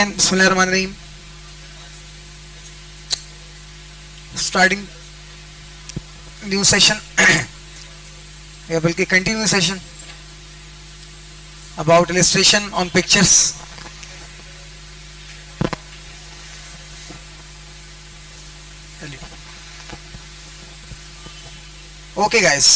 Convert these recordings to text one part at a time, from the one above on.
Bismillahirrahmanirrahim. Starting new session या बल्कि continue session about illustration on pictures. Okay guys,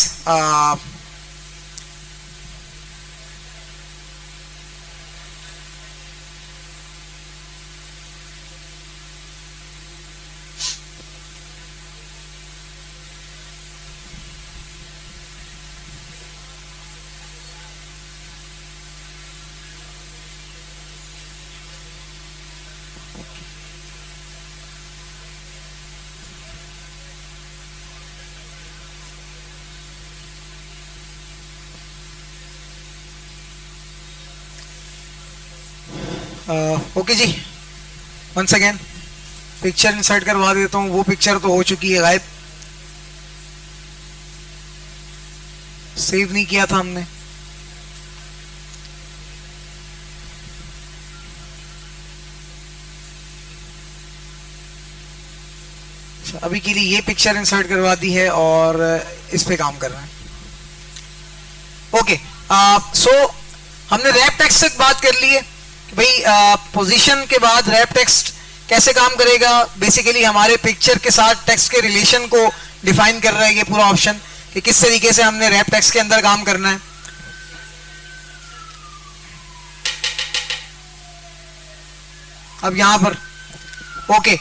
okay जी, once again picture insert करवा देता हूँ. वो पिक्चर तो हो चुकी है गायब, सेव नहीं किया था हमने. अभी के लिए ये पिक्चर इंसर्ट करवा दी है और इस पे काम कर रहे हैं. ओके, सो हमने रैप टेक्स्ट तक बात कर ली है कि भाई पोजीशन के बाद रैप टेक्स्ट कैसे काम करेगा. बेसिकली हमारे पिक्चर के साथ टेक्स्ट के रिलेशन को डिफाइन कर रहा है ये पूरा ऑप्शन कि किस तरीके से हमने रैप टेक्स्ट के अंदर काम करना है. अब यहां पर ओके,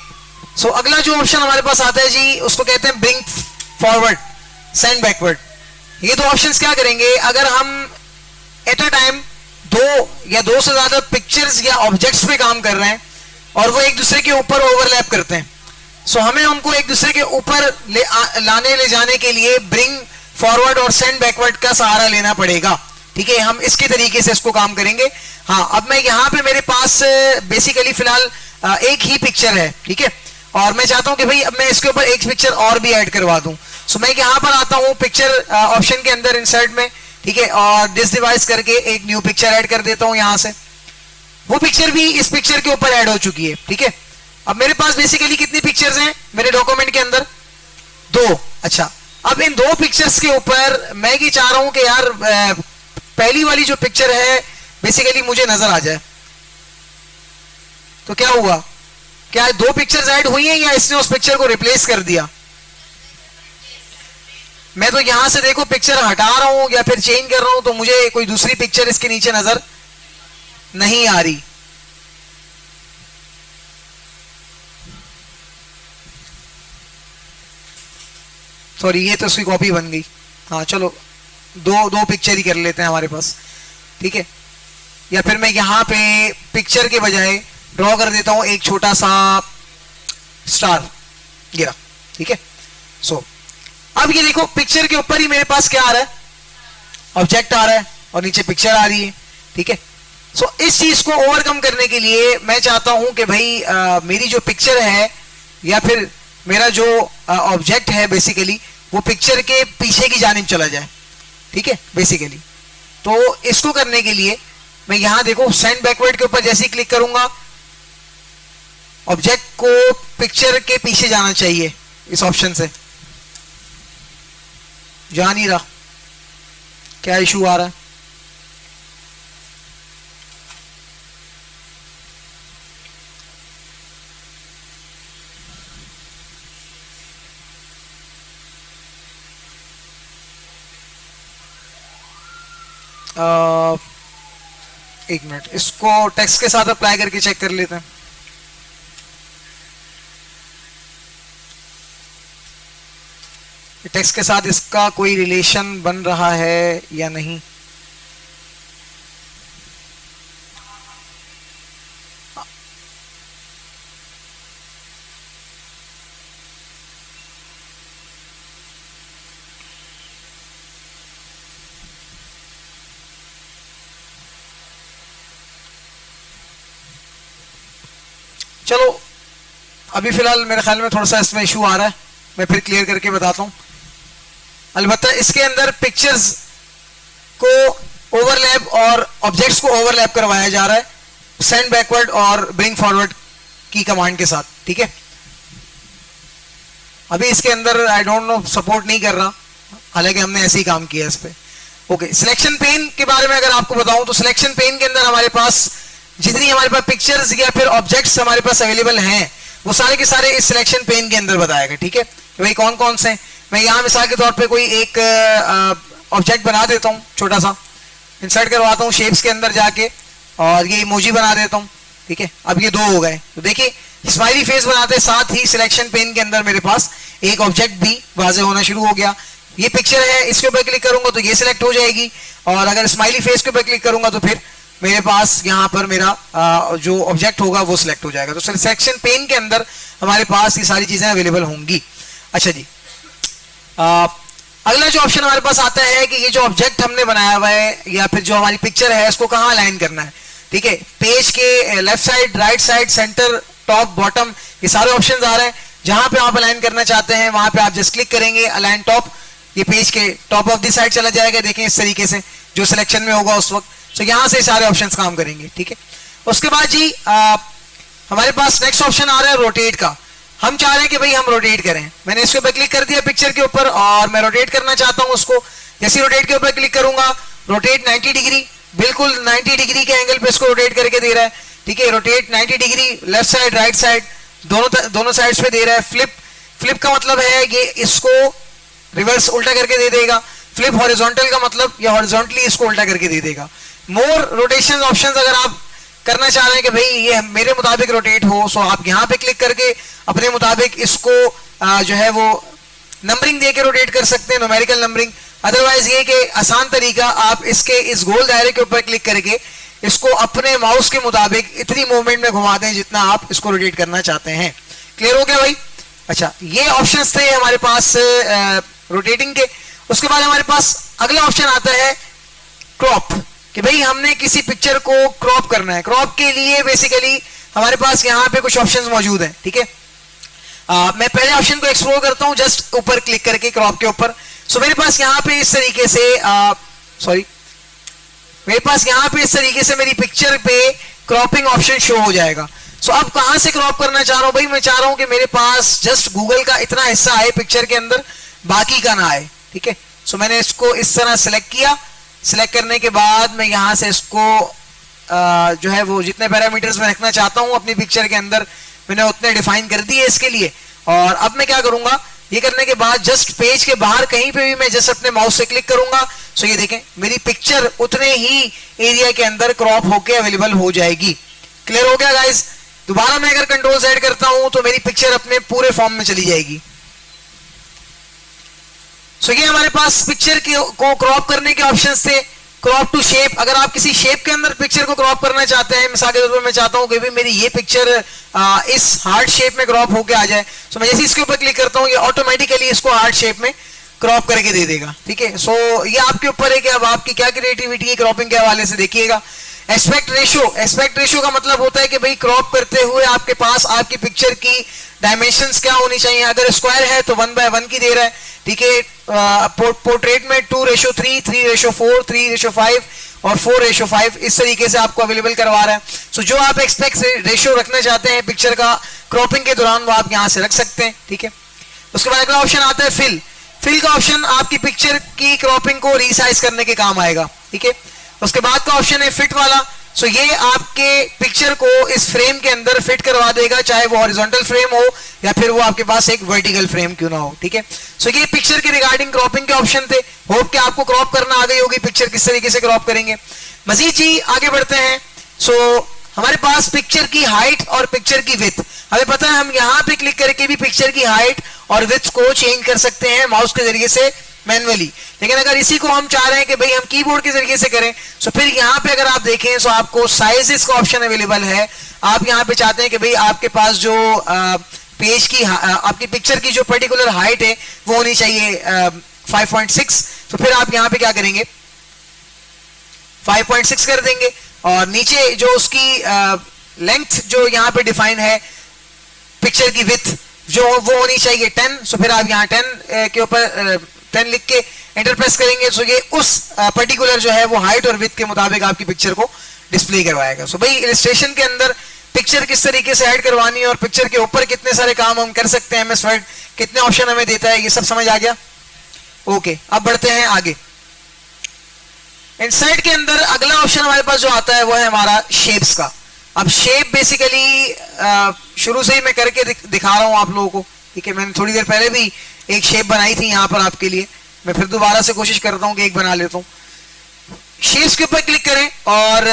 सो अगला जो ऑप्शन हमारे पास आता है जी, उसको कहते हैं ब्रिंग फॉरवर्ड, सेंड बैकवर्ड. ये दो ऑप्शंस क्या करेंगे, अगर हम एट अ टाइम दो या दो से ज्यादा पिक्चर्स या ऑब्जेक्ट्स पे काम कर रहे हैं और वो एक दूसरे के ऊपर ओवरलैप करते हैं, सो हमें उनको एक दूसरे के ऊपर ले जाने के लिए ब्रिंग फॉरवर्ड और सेंड बैकवर्ड का सहारा लेना पड़ेगा. ठीक है, हम इसके तरीके से इसको काम करेंगे. हाँ, अब मैं यहाँ पे मेरे पास बेसिकली फिलहाल एक ही पिक्चर है. ठीक है, और मैं चाहता हूं कि भाई अब मैं इसके ऊपर एक पिक्चर और भी ऐड करवा दूं. सो मैं यहां पर आता हूं पिक्चर ऑप्शन के अंदर इंसर्ट में. ठीक है, और दिस डिवाइस करके एक न्यू पिक्चर ऐड कर देता हूं यहां से. वो पिक्चर भी इस पिक्चर के ऊपर ऐड हो चुकी है. ठीक है, अब मेरे पास बेसिकली कितनी पिक्चर्स हैं मेरे डॉक्यूमेंट के अंदर? दो. अच्छा, अब इन दो पिक्चर्स के ऊपर मैं ये चाह रहा हूं कि यार पहली वाली जो पिक्चर है बेसिकली मुझे नजर आ जाए. तो क्या हुआ, क्या दो पिक्चर्स ऐड हुई हैं या इसने उस पिक्चर को रिप्लेस कर दिया? मैं तो यहां से देखो पिक्चर हटा रहा हूं या फिर चेंज कर रहा हूं तो मुझे कोई दूसरी पिक्चर इसके नीचे नजर नहीं आ रही. सॉरी, ये तो उसकी कॉपी बन गई. हाँ चलो, दो दो पिक्चर ही कर लेते हैं हमारे पास. ठीक है, या फिर मैं यहां पे पिक्चर के बजाय ड्रॉ कर देता हूं एक छोटा सा स्टार गिरा. ठीक है, सो अब ये देखो पिक्चर के ऊपर ही मेरे पास क्या आ रहा है, ऑब्जेक्ट आ रहा है और नीचे पिक्चर आ रही है. ठीक है, सो इस चीज को ओवरकम करने के लिए मैं चाहता हूं कि भाई मेरी जो पिक्चर है या फिर मेरा जो ऑब्जेक्ट है बेसिकली वो पिक्चर के पीछे की जानिब चला जाए. ठीक है, बेसिकली तो इसको करने के लिए मैं यहां देखो सेंड बैकवर्ड के ऊपर जैसे ही क्लिक करूंगा ऑब्जेक्ट को पिक्चर के पीछे जाना चाहिए. इस ऑप्शन से जा नहीं रहा, क्या इशू आ रहा है? एक मिनट, इसको टेक्स्ट के साथ अप्लाई करके चेक कर लेते हैं. टेक्स्ट के साथ इसका कोई रिलेशन बन रहा है या नहीं? चलो, अभी फिलहाल मेरे ख्याल में थोड़ा सा इसमें इशू आ रहा है, मैं फिर क्लियर करके बताता हूं. अलबत्ता इसके अंदर पिक्चर्स को ओवरलैप और ऑब्जेक्ट्स को ओवरलैप करवाया जा रहा है. सेंड बैकवर्ड और ब्रिंग फॉरवर्ड की कमांड के साथ, ठीक है। अभी इसके अंदर आई डोंट नो सपोर्ट नहीं कर रहा, हालांकि हमने ऐसे ही काम किया इस पे। ओके, सिलेक्शन पेन के बारे में अगर आपको बताऊं तो सिलेक्शन पेन के अंदर हमारे पास जितनी हमारे पास पिक्चर्स या फिर ऑब्जेक्ट्स हमारे पास अवेलेबल हैं वो सारे के सारे इस सिलेक्शन पेन के अंदर बताएगा, ठीक है। तो भाई कौन कौन से हैं, मैं यहाँ मिसाल के तौर पे कोई एक ऑब्जेक्ट बना देता हूँ, छोटा सा इंसर्ट करवाता हूँ शेप्स के अंदर जाके और ये इमोजी बना देता हूँ, ठीक है। अब ये 2 हो गए, तो देखिए स्माइली फेस बनाते साथ ही सिलेक्शन पेन के अंदर मेरे पास एक ऑब्जेक्ट भी वाजे होना शुरू हो गया। ये पिक्चर है, इसके ऊपर क्लिक करूंगा तो ये सिलेक्ट हो जाएगी, और अगर स्माइली फेस के ऊपर क्लिक करूंगा तो फिर मेरे पास यहाँ पर मेरा जो ऑब्जेक्ट होगा वो सिलेक्ट हो जाएगा। तो सिलेक्शन पेन के अंदर हमारे पास ये सारी चीजें अवेलेबल होंगी। अच्छा जी, अगला जो ऑप्शन हमारे पास आता है कि ये जो ऑब्जेक्ट हमने बनाया हुआ है या फिर जो हमारी पिक्चर है इसको कहाँ अलाइन करना है, ठीक है। पेज के left side, right side, centre, top, bottom, ये सारे ऑप्शन आ रहे हैं। जहां पे आप अलाइन करना चाहते हैं वहां पे आप जस्ट क्लिक करेंगे, अलाइन टॉप, ये पेज के टॉप ऑफ द साइड चला जाएगा। देखें इस तरीके से जो सिलेक्शन में होगा उस वक्त, तो यहां से सारे ऑप्शंस काम करेंगे, ठीक है। उसके बाद जी हमारे पास नेक्स्ट ऑप्शन आ रहा है रोटेट का। हम चाह रहे हैं कि भाई हम रोटेट करें, मैंने इसके ऊपर क्लिक कर दिया पिक्चर के ऊपर और मैं रोटेट करना चाहता हूं उसको। जैसे रोटेट के ऊपर क्लिक करूंगा, रोटेट 90 डिग्री, बिल्कुल 90 डिग्री के एंगल पे इसको रोटेट करके दे रहा है, ठीक है। Rotate 90 degree, left side, right side, दोनों साइड्स पे दे रहा है। फ्लिप का मतलब है कि इसको रिवर्स उल्टा करके दे देगा। फ्लिप हॉरिजॉन्टल का मतलब ये हॉरिजॉन्टली इसको उल्टा करके दे देगा। मोर रोटेशन ऑप्शंस अगर आप करना चाह रहे हैं कि भाई ये मेरे मुताबिक रोटेट हो, सो आप यहाँ पे क्लिक करके अपने मुताबिक इसको जो है वो नंबरिंग दे के रोटेट कर सकते हैं, न्यूमेरिकल नंबरिंग। अदरवाइज ये कि आसान तरीका, आप इसके इस गोल दायरे के ऊपर क्लिक करके इसको अपने माउस के मुताबिक इतनी मूवमेंट में घुमा दें जितना आप इसको रोटेट करना चाहते हैं। क्लियर हो गया भाई? अच्छा, ये ऑप्शंस थे हमारे पास रोटेटिंग के। उसके बाद हमारे पास अगला ऑप्शन आता है क्रॉप, कि भाई हमने किसी पिक्चर को क्रॉप करना है। क्रॉप के लिए बेसिकली हमारे पास यहाँ पे कुछ ऑप्शंस मौजूद हैं, ठीक है। मैं पहले ऑप्शन को एक्सप्लोर करता हूँ जस्ट ऊपर क्लिक करके क्रॉप के ऊपर। सो मेरे पास यहाँ पे इस तरीके से मेरे पास यहाँ पे इस तरीके से मेरी पिक्चर पे क्रॉपिंग ऑप्शन शो हो जाएगा। सो अब कहाँ से क्रॉप करना चाह रहा हूँ भाई, मैं चाह रहा हूँ कि मेरे पास जस्ट गूगल का इतना हिस्सा आए पिक्चर के अंदर, बाकी का ना आए, ठीक है। सो मैंने इसको इस तरह सेलेक्ट किया। सेलेक्ट करने के बाद मैं यहाँ से इसको जो है वो जितने पैरामीटर्स मैं रखना चाहता हूँ अपनी पिक्चर के अंदर मैंने उतने डिफाइन कर दिए इसके लिए। और अब मैं क्या करूंगा, ये करने के बाद जस्ट पेज के बाहर कहीं पे भी मैं जस्ट अपने माउस से क्लिक करूंगा। सो ये देखें मेरी पिक्चर उतने ही एरिया के अंदर क्रॉप होके अवेलेबल हो जाएगी। क्लियर हो गया गाइस? दोबारा मैं अगर कंट्रोल Z करता हूं तो मेरी पिक्चर अपने पूरे फॉर्म में चली जाएगी। सो ये हमारे पास पिक्चर को क्रॉप करने के ऑप्शंस थे। क्रॉप टू शेप, अगर आप किसी शेप के अंदर पिक्चर को क्रॉप करना चाहते हैं, मिसाल के तौर पर मैं चाहता हूं कि भी मेरी ये पिक्चर इस हार्ट शेप में क्रॉप होके आ जाए। सो मैं जैसे इसके ऊपर क्लिक करता हूं ये ऑटोमेटिकली इसको हार्ट शेप में क्रॉप करके दे देगा, ठीक है। सो ये आपके ऊपर है कि अब आपकी क्या क्रिएटिविटी है क्रॉपिंग के हवाले से, देखिएगा। एस्पेक्ट रेशियो का मतलब होता है कि भाई क्रॉप करते हुए आपके पास आपकी पिक्चर की डायमेंशंस क्या होनी चाहिए। अगर स्क्वायर है तो 1/1 की दे रहा है, ठीक है। पोर्ट्रेट में 2:3, 3:4, 3:5 और 4:5 इस तरीके से आपको अवेलेबल करवा रहा है। सो जो आप एक्सपेक्ट रेशियो रखना चाहते हैं पिक्चर का क्रॉपिंग के दौरान वो आप यहाँ से रख सकते हैं, ठीक है। उसके बाद अगला ऑप्शन आता है फिल का ऑप्शन आपकी पिक्चर की क्रॉपिंग को रीसाइज करने के काम आएगा, ठीक है। उसके बाद का ऑप्शन है फिट वाला। सो ये आपके पिक्चर को इस फ्रेम के अंदर फिट करवा देगा, चाहे वो हॉरिजॉन्टल फ्रेम हो या फिर वो आपके पास एक वर्टिकल फ्रेम क्यों ना हो, ठीक है। सो ये पिक्चर के रिगार्डिंग क्रॉपिंग के ऑप्शन थे। होप कि आपको क्रॉप करना आ गई होगी, पिक्चर किस तरीके से क्रॉप करेंगे। मजीद जी आगे बढ़ते हैं। सो हमारे पास पिक्चर की हाइट और पिक्चर की विड्थ, हमें पता है हम यहाँ पे क्लिक करके भी पिक्चर की हाइट और विड्थ को चेंज कर सकते हैं माउस के जरिए से मैनुअली। लेकिन अगर इसी को हम चाह रहे हैं कि भाई हम कीबोर्ड के जरिए से करें, तो फिर यहाँ पे अगर आप देखें तो आपको साइजेस का ऑप्शन अवेलेबल है। आप यहाँ पे चाहते हैं कि भाई आपके पास जो पेज की आपकी पिक्चर की जो पर्टिकुलर हाइट है वो होनी चाहिए 5.6। तो फिर आप यहाँ पे क्या करेंगे, 5.6 कर देंगे। और नीचे जो उसकी लेंथ जो यहाँ पे डिफाइन है पिक्चर की विड्थ जो वो होनी चाहिए 10। सो फिर आप यहाँ 10 के ऊपर 10 लिख के एंटर प्रेस करेंगे। सो ये उस पर्टिकुलर जो है वो हाइट और विड्थ के मुताबिक आपकी पिक्चर को डिस्प्ले करवाएगा। सो भाई इलस्ट्रेशन के अंदर पिक्चर किस तरीके से ऐड करवानी है और पिक्चर के ऊपर कितने सारे काम हम कर सकते हैं, MS वर्ड कितने ऑप्शन हमें देता है, ये सब समझ आ गया। ओके, अब बढ़ते हैं आगे। इनसाइड के अंदर अगला ऑप्शन हमारे पास जो आता है वो है हमारा शेप्स का। अब शेप बेसिकली शुरू से ही मैं करके दिखा रहा हूं आप लोगों को, ठीक है। मैंने थोड़ी देर पहले भी एक शेप बनाई थी यहां पर आपके लिए, मैं फिर दोबारा से कोशिश करता हूं कि एक बना लेता हूं। शेप्स के ऊपर क्लिक करें और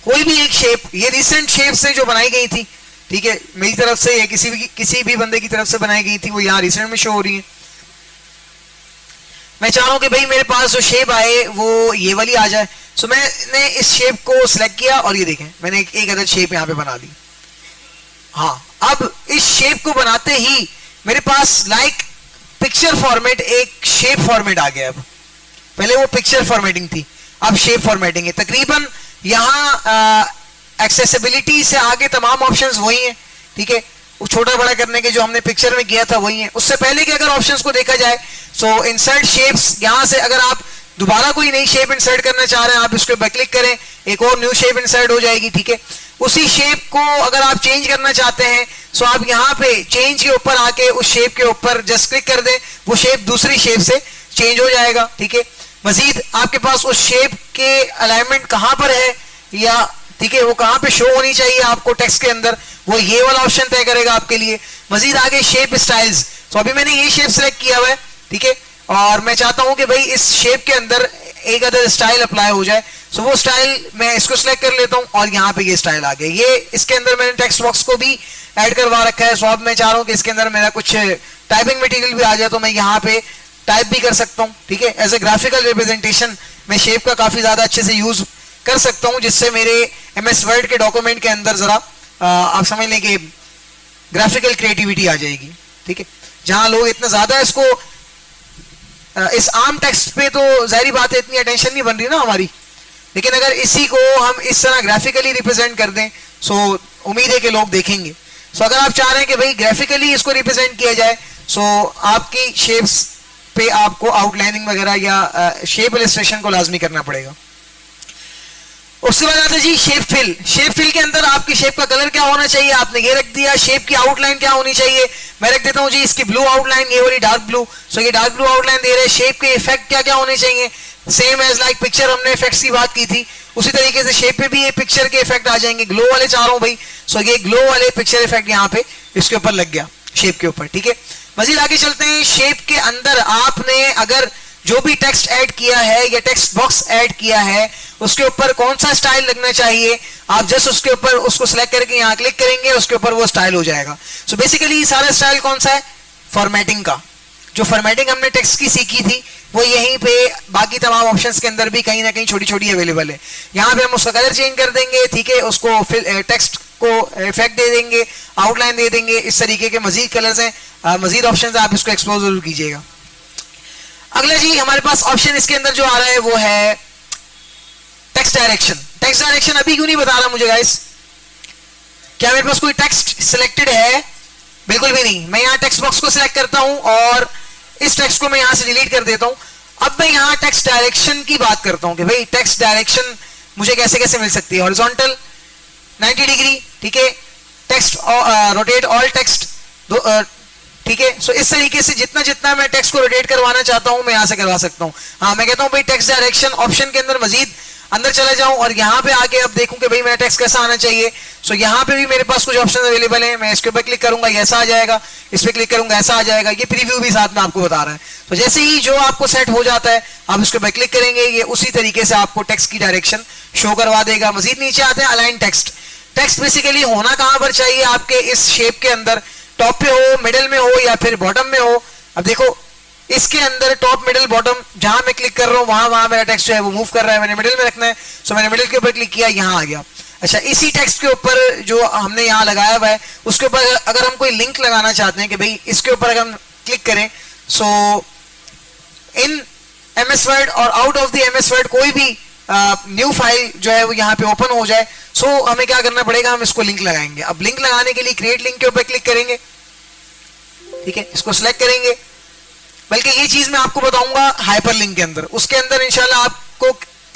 कोई भी एक शेप, ये रिसेंट शेप से जो बनाई गई थी, ठीक है, मेरी तरफ से या किसी भी बंदे की तरफ से बनाई गई थी, वो यहाँ रिसेंट में शो हो रही है। मैं चाह रहा हूं कि भाई मेरे पास जो शेप आए वो ये वाली आ जाए। सो मैंने इस शेप को सिलेक्ट किया और ये देखें मैंने एक अदर शेप यहाँ पे बना दी। हाँ, अब इस शेप को बनाते ही मेरे पास लाइक पिक्चर फॉर्मेट एक शेप फॉर्मेट आ गया। अब पहले वो पिक्चर फॉर्मेटिंग थी, अब शेप फॉर्मेटिंग है। तकरीबन यहाँ एक्सेसिबिलिटी से आगे तमाम ऑप्शंस वही हैं, ठीक है। वो छोटा बड़ा करने के जो हमने पिक्चर में किया था वही है। उससे पहले कि अगर ऑप्शंस को देखा जाए, सो इंसर्ट शेप्स, यहाँ से अगर आप दोबारा कोई नई शेप इंसर्ट करना चाह रहे हैं, आप इसके ऊपर क्लिक करें, एक और न्यू शेप इंसर्ट हो जाएगी, ठीक है। उसी शेप को अगर आप चेंज करना चाहते हैं, सो आप यहाँ पे चेंज के ऊपर आके उस शेप के ऊपर जस्ट क्लिक कर दें, वो शेप दूसरी शेप से चेंज हो जाएगा, ठीक है। मजीद आपके पास उस शेप के अलाइनमेंट कहां पर है या ठीक है वो कहां पे शो होनी चाहिए आपको टेक्स्ट के अंदर, वो ये वाला ऑप्शन तय करेगा आपके लिए। मजीद आगे शेप स्टाइल्स, तो अभी मैंने ये शेप सिलेक्ट किया हुआ है, ठीक है, और मैं चाहता हूं कि भाई इस शेप के अंदर एक अदर स्टाइल अप्लाई हो जाए। सो वो स्टाइल मैं इसको सिलेक्ट कर लेता हूं और यहाँ पे ये स्टाइल आ गया। ये इसके अंदर मैंने टेक्स्ट बॉक्स को भी ऐड करवा रखा है। सो अब मैं चाह रहा हूं कि इसके अंदर मेरा कुछ टाइपिंग मटेरियल भी आ जाए, तो मैं यहाँ पे टाइप भी कर सकता हूं, ठीक है। एज ए ग्राफिकल रिप्रेजेंटेशन मैं शेप का काफी ज्यादा अच्छे से यूज कर सकता हूं, जिससे मेरे MS वर्ड के डॉक्यूमेंट के अंदर जरा आप समझ लें कि ग्राफिकल क्रिएटिविटी आ जाएगी, ठीक है। जहां लोग इतना ज्यादा इसको इस आम टेक्स्ट पे तो जाहिर बात है इतनी अटेंशन नहीं बन रही ना हमारी, लेकिन अगर इसी को हम इस तरह ग्राफिकली रिप्रेजेंट कर दें, सो उम्मीद है कि लोग देखेंगे। सो अगर आप चाह रहे हैं कि भाई ग्राफिकली इसको रिप्रेजेंट किया जाए, सो आपकी शेप्स पे आपको आउटलाइनिंग वगैरह या शेप इलस्ट्रेशन को लाजमी करना पड़ेगा। उसके बाद आता है जी शेप फिल। शेप फिल के अंदर आपकी शेप का कलर क्या होना चाहिए, आपने ये रख दिया। शेप की आउटलाइन क्या होनी चाहिए, मैं रख देता हूं जी इसकी ब्लू आउटलाइन, ये वाली डार्क ब्लू। सो ये डार्क ब्लू आउटलाइन दे रहे हैं। शेप के इफेक्ट क्या क्या होने चाहिए, सेम एज लाइक पिक्चर, हमने इफेक्ट्स की बात की थी, उसी तरीके से शेप पे भी ये पिक्चर के इफेक्ट आ जाएंगे। ग्लो वाले चाह रहा हूं भाई, सो ये ग्लो वाले पिक्चर इफेक्ट यहाँ पे इसके ऊपर लग गया शेप के ऊपर, ठीक है। मजीद आगे चलते हैं। शेप के अंदर आपने अगर जो भी टेक्स्ट ऐड किया है या टेक्स्ट बॉक्स ऐड किया है, उसके ऊपर कौन सा स्टाइल लगना चाहिए, आप जस्ट उसके ऊपर उसको सिलेक्ट करके यहाँ क्लिक करेंगे, उसके ऊपर वो स्टाइल हो जाएगा। सो बेसिकली सारा स्टाइल कौन सा है, फॉर्मेटिंग का। जो फॉर्मेटिंग हमने टेक्स्ट की सीखी थी वो यहीं पे बाकी तमाम ऑप्शंस के अंदर भी कहीं ना कहीं छोटी छोटी अवेलेबल है। यहाँ पे हम उसका कलर चेंज कर देंगे, ठीक है, उसको टेक्स्ट को इफेक्ट दे देंगे, आउटलाइन दे देंगे, इस तरीके के मजीद कलर्स हैं, मजीद ऑप्शंस हैं, आप इसको एक्सप्लोर जरूर कीजिएगा। अगला जी हमारे पास ऑप्शन इसके अंदर जो आ रहा है वो है टेक्स्ट डायरेक्शन। टेक्स्ट डायरेक्शन अभी क्यों नहीं बता रहा मुझे गाइस, क्या मेरे पास कोई टेक्स्ट सिलेक्टेड है, बिल्कुल भी नहीं। मैं यहाँ टेक्स्ट बॉक्स को सिलेक्ट करता हूं और इस टेक्स्ट को मैं यहां से डिलीट कर देता हूं। अब मैं यहाँ टेक्स्ट डायरेक्शन की बात करता हूं कि भाई टेक्स्ट डायरेक्शन मुझे कैसे कैसे मिल सकती है। हॉरिजॉन्टल 90 डिग्री, ठीक है, टेक्स्ट रोटेट ऑल टेक्स्ट, ठीक है। सो इस तरीके से जितना जितना मैं टेक्स्ट को रोटेट करवाना चाहता हूं मैं यहां से करवा सकता हूं। हाँ, मैं कहता हूं भाई टेक्स्ट डायरेक्शन ऑप्शन के अंदर मजीद अंदर चला जाऊं और यहाँ पे आके अब देखूं कि भाई मेरा टेक्स्ट कैसा आना चाहिए। सो यहाँ पे भी मेरे पास कुछ ऑप्शन अवेलेबल हैं। मैं इसके ऊपर क्लिक करूंगा ऐसा आ जाएगा, इस पर क्लिक करूंगा ऐसा आ जाएगा। ये प्रीव्यू भी साथ में आपको बता रहा है। तो जैसे ही जो आपको सेट हो जाता है आप इसके ऊपर क्लिक करेंगे, ये उसी तरीके से आपको टेक्स्ट की डायरेक्शन शो करवा देगा। मजीद नीचे आते हैं अलाइन टेक्स्ट। टेक्स्ट बेसिकली होना कहां पर चाहिए आपके इस शेप के अंदर, टॉप पे हो, मिडिल में हो या फिर बॉटम में हो। अब देखो इसके अंदर टॉप मिडिल बॉटम जहां मैं क्लिक कर रहा हूं वहां वहां मेरा टेक्स्ट जो है वो मूव कर रहा है, मैंने मिडिल में रखना है। सो मैंने मिडिल के ऊपर क्लिक किया, यहां आ गया। अच्छा, इसी टेक्स्ट के ऊपर जो हमने यहाँ लगाया हुआ है उसके ऊपर अगर हम कोई लिंक लगाना चाहते हैं कि भाई इसके ऊपर अगर हम क्लिक करें, सो इन MS वर्ड और out of the MS word कोई भी न्यू फाइल जो है वो यहाँ पे ओपन हो जाए, सो हमें क्या करना पड़ेगा, हम इसको लिंक लगाएंगे। अब लिंक लगाने के लिए क्रिएट लिंक के ऊपर क्लिक करेंगे, ठीक है, इसको सिलेक्ट करेंगे। बल्कि ये चीज मैं आपको बताऊंगा हाइपरलिंक के अंदर, उसके अंदर इंशाल्लाह आपको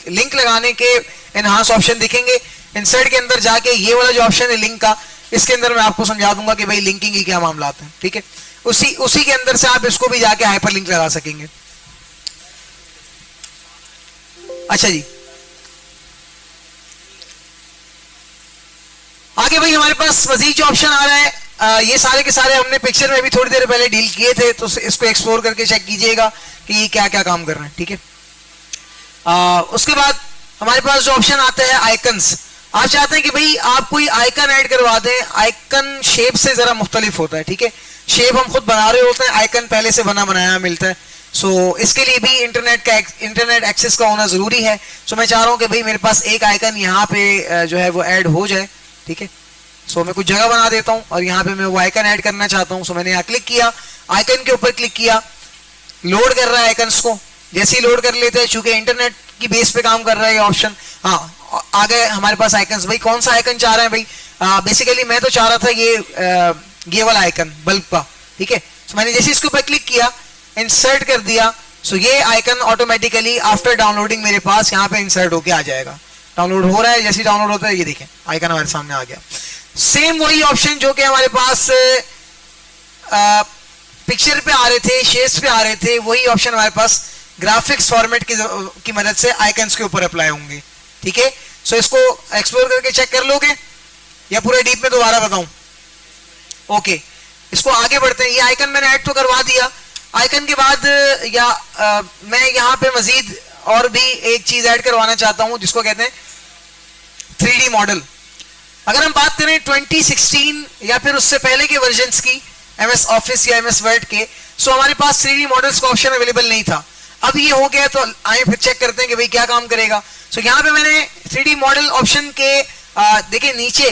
लिंक लगाने के एनहांस ऑप्शन दिखेंगे। इंसर्ट के अंदर जाके ये वाला जो ऑप्शन है लिंक का, इसके अंदर मैं आपको समझा दूंगा कि भाई लिंकिंग की क्या मामला आता है, ठीक है। उसी के अंदर से आप इसको भी जाके हाइपर लिंक लगा सकेंगे। अच्छा जी, आगे भाई हमारे पास मजीद जो ऑप्शन आ रहा है, ये सारे के सारे हमने पिक्चर में भी थोड़ी देर पहले डील किए थे, तो इसको एक्सप्लोर करके चेक कीजिएगा कि ये क्या क्या काम कर रहे हैं, ठीक है। उसके बाद हमारे पास जो ऑप्शन आता है आइकन्स, आप चाहते हैं कि भाई आप कोई आइकन ऐड करवा दें। आइकन शेप से जरा मुख्तलिफ होता है, ठीक है। शेप हम खुद बना रहे होते हैं, आइकन पहले से बना बनाया मिलता है। सो इसके लिए भी इंटरनेट एक्सेस का होना जरूरी है। सो मैं चाह रहा हूं कि भाई मेरे पास एक आइकन यहाँ पे जो है वो ऐड हो जाए, ठीक है। सो मैं कुछ जगह बना देता हूँ और यहाँ पे मैं वो आइकन ऐड करना चाहता हूँ। सो मैंने यहाँ क्लिक किया, आइकन के ऊपर क्लिक किया, लोड कर रहा है आइकन्स को। जैसे ही लोड कर लेते हैं, चूंकि इंटरनेट की बेस पे काम कर रहा है ये ऑप्शन, हाँ आ गए हमारे पास आइकन्स। भाई कौन सा आइकन चाह रहे हैं भाई? बेसिकली मैं तो चाह रहा था ये वाला आइकन बल्ब का, ठीक है। सो मैंने जैसे इसके ऊपर क्लिक किया, इंसर्ट कर दिया, सो ये आइकन ऑटोमेटिकली आफ्टर डाउनलोडिंग मेरे पास यहाँ पे इंसर्ट होके आ जाएगा। डाउनलोड हो रहा है, जैसे डाउनलोड होता है ये देखें आइकन हमारे सामने आ गया। सेम वही ऑप्शन जो कि हमारे पास पिक्चर पे आ रहे थे, शेड्स पे आ रहे थे, वही ऑप्शन हमारे पास ग्राफिक्स फॉर्मेट की मदद से आइकन्स के ऊपर अप्लाई होंगे, ठीक है। सो इसको एक्सप्लोर करके चेक कर लोगे या पूरे डीप में दोबारा बताऊं? ओके, इसको आगे बढ़ते हैं। ये आइकन मैंने ऐड तो करवा दिया। आइकन के बाद मैं यहाँ पे मजीद और भी एक चीज ऐड करवाना चाहता हूं जिसको कहते हैं 3D मॉडल। अगर हम बात करें 2016 या फिर उससे पहले के वर्जन्स की MS ऑफिस या MS वर्ड के, सो हमारे पास 3D मॉडल्स का ऑप्शन अवेलेबल नहीं था। अब ये हो गया, तो आइए फिर चेक करते हैं कि भाई क्या काम करेगा। सो यहाँ पे मैंने 3D मॉडल ऑप्शन के देखिए नीचे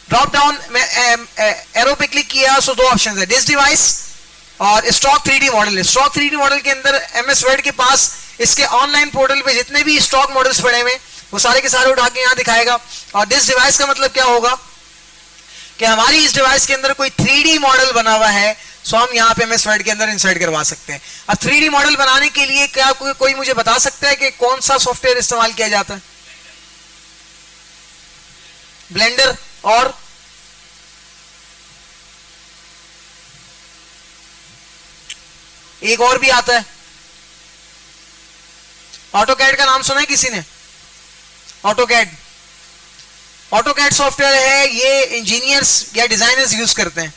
ड्रॉप डाउन में एरो पे क्लिक किया। सो दो ऑप्शन है, डिस डिवाइस और stock 3D model. Stock 3D model के अंदर MS वर्ड के पास इसके ऑनलाइन पोर्टल पे जितने भी स्टॉक मॉडल्स पड़े हुए वो सारे के सारे उठा के यहाँ दिखाएगा। और डिस डिवाइस का मतलब क्या होगा कि हमारी इस डिवाइस के अंदर कोई 3D मॉडल बना हुआ है, सो हम यहाँ पे MS वर्ड के अंदर इंसर्ट करवा सकते हैं। अब 3D मॉडल बनाने के लिए क्या कोई मुझे बता सकता है कि कौन सा सॉफ्टवेयर इस्तेमाल किया जाता है? ब्लेंडर और एक और भी आता है, ऑटोकैड का नाम सुना है किसी ने? ऑटोकैड सॉफ्टवेयर है, ये इंजीनियर्स या डिजाइनर्स यूज करते हैं,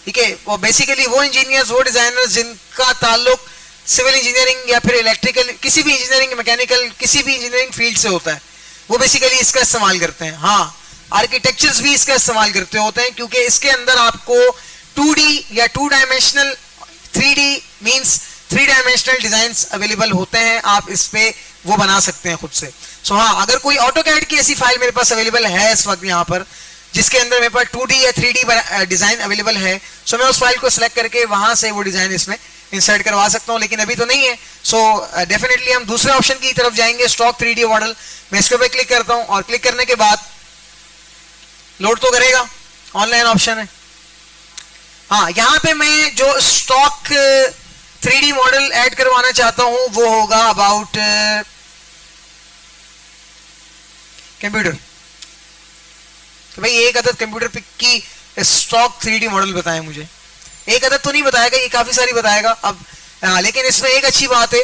ठीक है। वो बेसिकली वो इंजीनियर्स, वो डिजाइनर्स जिनका ताल्लुक सिविल इंजीनियरिंग या फिर इलेक्ट्रिकल, किसी भी इंजीनियरिंग, मैकेनिकल, किसी भी इंजीनियरिंग फील्ड से होता है, वो बेसिकली इसका इस्तेमाल करते हैं। हाँ, आर्किटेक्चर्स भी इसका इस्तेमाल करते होते हैं, क्योंकि इसके अंदर आपको 2D या 2 dimensional, 3D means 3 dimensional designs available होते हैं। आप इस पे वो बना सकते हैं खुद से। सो हाँ, अगर कोई ऑटोकैड की ऐसी फाइल मेरे पास अवेलेबल है इस वक्त यहाँ पर, जिसके अंदर मेरे पास 2D या 3D डिजाइन अवेलेबल है, सो मैं उस फाइल को सिलेक्ट करके वहां से वो डिजाइन इसमें इंसर्ट करवा सकता हूँ, लेकिन अभी तो नहीं है। सो डेफिनेटली हम दूसरे ऑप्शन की तरफ जाएंगे, स्टॉक 3D मॉडल। मैं इसके ऊपर क्लिक करता हूँ और क्लिक करने के बाद लोड तो करेगा, ऑनलाइन ऑप्शन है। हाँ, यहाँ पे मैं जो स्टॉक 3D मॉडल ऐड करवाना चाहता हूँ वो होगा अबाउट कंप्यूटर। तो भाई एक अदद कंप्यूटर पिक की स्टॉक 3D मॉडल बताएं मुझे। एक अदद तो नहीं बताएगा, ये काफी सारी बताएगा। अब लेकिन इसमें एक अच्छी बात है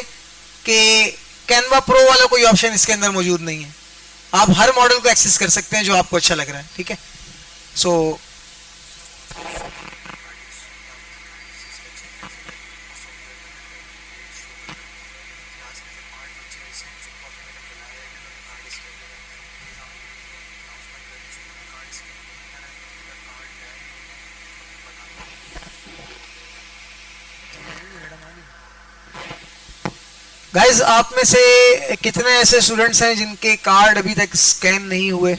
कि कैनवा प्रो वाला कोई ऑप्शन इसके अंदर मौजूद नहीं है। आप हर मॉडल को एक्सेस कर सकते हैं जो आपको अच्छा लग रहा है, ठीक है। सो गाइज, आप में से कितने ऐसे स्टूडेंट्स हैं जिनके कार्ड अभी तक स्कैन नहीं हुए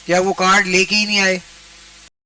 या वो कार्ड लेके ही नहीं आए?